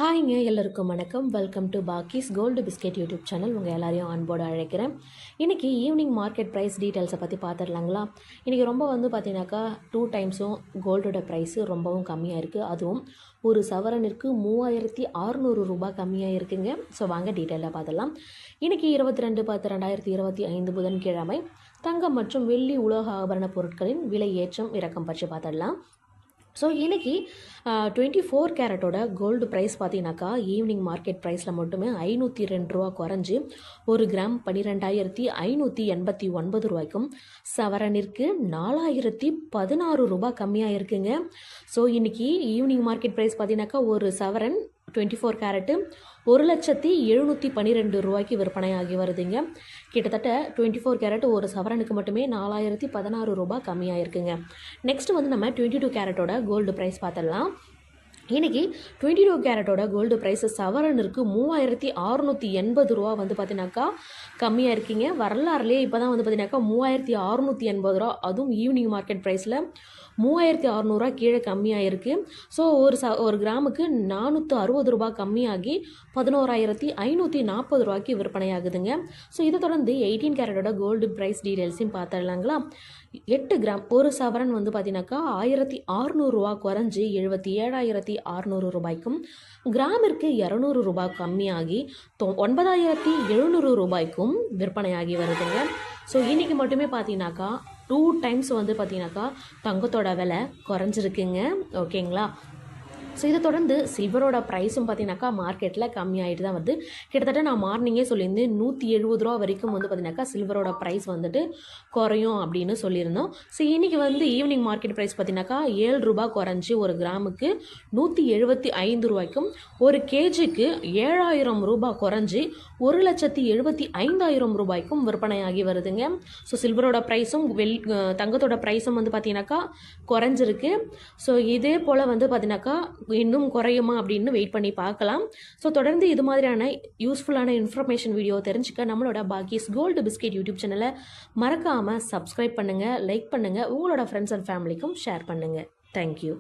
ஹாய்ங்க எல்லாருக்கும் வணக்கம். Welcome to பாக்கிஸ் கோல்டு பிஸ்கெட் யூடியூப் சேனல். உங்கள் எல்லாரையும் அன்போடு அழைக்கிறேன். இன்றைக்கி ஈவினிங் மார்க்கெட் ப்ரைஸ் டீட்டெயில்ஸை பற்றி பார்த்துடலாங்களா. இன்றைக்கி ரொம்ப பார்த்தீங்கன்னாக்கா 2 டைம்ஸும் கோல்டோட ப்ரைஸு ரொம்பவும் கம்மியாக இருக்குது. அதுவும் ஒரு சவரனிற்கு 3600 ரூபாய் கம்மியாக இருக்குங்க. ஸோ வாங்க டீட்டெயிலாக பார்த்துடலாம். இன்றைக்கி 22/10/2025 புதன்கிழமை தங்கம் மற்றும் வெள்ளி உலோக ஆபரண பொருட்களின் விலை ஏற்றம் இறக்கம் பற்றி பார்த்துடலாம். ஸோ இன்றைக்கி 24 கேரட்டோட கோல்டு ப்ரைஸ் பார்த்தீங்கன்னாக்கா ஈவினிங் மார்க்கெட் ப்ரைஸில் மட்டுமே 502 ரூபா குறைஞ்சி ஒரு கிராம் 12,589 ரூபாய்க்கும் சவரனிற்கு 4016 ரூபாய் கம்மியாக இருக்குங்க. ஸோ இன்றைக்கி ஈவினிங் மார்க்கெட் ப்ரைஸ் பார்த்தீங்கன்னாக்கா ஒரு சவரன் 24 கேரட்டு 1,712 ரூபாய்க்கு விற்பனையாகி வருதுங்க. கிட்டத்தட்ட 24 கேரட் ஒரு சவரனுக்கு மட்டுமே 4016 ரூபாய் கம்மியாக இருக்குங்க. நெக்ஸ்ட் நம்ம 22 கேரட்டோட கோல்டு ப்ரைஸ் பார்த்துடலாம். இன்றைக்கி 22 கேரட்டோட கோல்டு ப்ரைஸ் சவரனிற்கு 3680 ரூபா பார்த்தீங்கன்னாக்கா கம்மியாக இருக்கீங்க. வரலாறுலேயே இப்போ தான் பார்த்தீங்கன்னாக்கா 3680 ரூபா, அதுவும் ஈவினிங் மார்க்கெட் ப்ரைஸில் 3600 கீழே கம்மியாக இருக்குது. ஸோ ஒரு கிராமுக்கு 460 ரூபா கம்மியாகி 11,540 ரூபாய்க்கு விற்பனையாகுதுங்க. ஸோ இதை தொடர்ந்து 18 கேரட்டோட கோல்டு ப்ரைஸ் டீட்டெயில்ஸையும் பார்த்துடலாங்களா. 8 கிராம் ஒரு சவரன் பார்த்தீங்கன்னாக்கா 1600 ரூபா குறைஞ்சி 77,600 ரூபாய்க்கும் கிராமிற்கு 200 ரூபாய் கம்மியாகி 9,700 ரூபாய்க்கும் விற்பனையாகி வருதுங்க. ஸோ இன்றைக்கி மட்டுமே பார்த்தீங்கன்னாக்கா 2 டைம்ஸ் பார்த்தீங்கன்னாக்கா தங்கத்தோட விலை குறைஞ்சிருக்குங்க. ஓகேங்களா. ஸோ இதை தொடர்ந்து சில்வரோட ப்ரைஸும் பார்த்தீங்கன்னாக்கா மார்க்கெட்டில் கம்மியாகிட்டு தான் வருது. கிட்டத்தட்ட நான் மார்னிங்கே சொல்லியிருந்தேன் 170 ரூபா வரைக்கும் பார்த்தீங்கன்னாக்கா சில்வரோட ப்ரைஸ் குறையும் அப்படின்னு சொல்லியிருந்தோம். ஸோ இன்றைக்கி ஈவினிங் மார்க்கெட் ப்ரைஸ் பார்த்தீங்கன்னாக்கா 7 ரூபா குறைஞ்சி ஒரு கிராமுக்கு 175 ரூபாய்க்கும் ஒரு கேஜிக்கு 7000 ரூபாய் குறைஞ்சி 1,75,000 ரூபாய்க்கும் விற்பனையாகி வருதுங்க. ஸோ சில்வரோட ப்ரைஸும் தங்கத்தோட ப்ரைஸும் பார்த்தீங்கன்னாக்கா குறைஞ்சிருக்கு. ஸோ இதே போல் பார்த்தீங்கன்னாக்கா இன்னும் குறையுமா அப்படின்னு வெயிட் பண்ணி பார்க்கலாம். ஸோ தொடர்ந்து இது மாதிரியான யூஸ்ஃபுல்லான இன்ஃபர்மேஷன் வீடியோ தெரிஞ்சுக்க நம்மளோட பாக்கிஸ் கோல்டு பிஸ்கெட் யூடியூப் சேனலை மறக்காமல் சப்ஸ்கிரைப் பண்ணுங்கள், லைக் பண்ணுங்கள், உங்களோட ஃப்ரெண்ட்ஸ் அண்ட் ஃபேமிலிக்கும் ஷேர் பண்ணுங்கள். தேங்க்யூ.